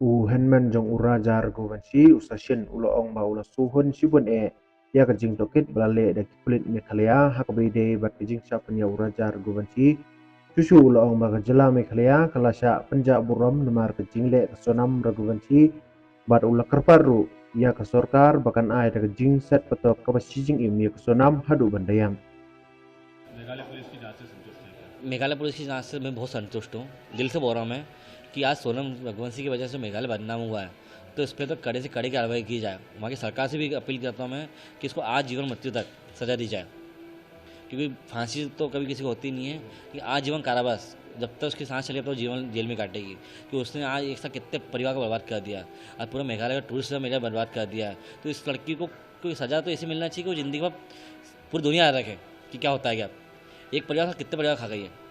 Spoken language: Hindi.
u henman jong urajar gowansi usashin ulo ong ba ula suhun sibun ya ka jing tokit blale da kulit mekhalaya hakbide bat jing sa penya urajar gowansi susu ulo ong ba jela mekhalaya kalasha panja buram namar ka jingle ka sonam ragwansi bat ula karparu ya ka sorkar bakan ai da jing set patok ka basijing im ya ka sonam hadu bandayang. Meghalaya police की जांच से मैं बहुत संतुष्ट हूँ, दिल से बोल रहा हूँ मैं कि आज सोनम रघुवंशी की वजह से मेघालय बदनाम हुआ है, तो इस पर तो कड़े से कड़ी कार्रवाई की जाए। वहाँ की सरकार से भी अपील करता हूँ मैं कि इसको आजीवन मृत्यु तक सजा दी जाए, क्योंकि फांसी तो कभी किसी को होती नहीं है कि आजीवन कारावास, जब तक उसकी सांस चले तो जीवन जेल में काटेगी। कि उसने आज एक साथ कितने परिवार को बर्बाद कर दिया, आज पूरा मेघालय का टूरिज्म एरिया बर्बाद कर दिया है। तो इस लड़की को कोई सज़ा तो ऐसी मिलना चाहिए कि वो ज़िंदगी में पूरी दुनिया याद रखे कि क्या होता है, क्या एक परिवार कितने परिवार खा गई है।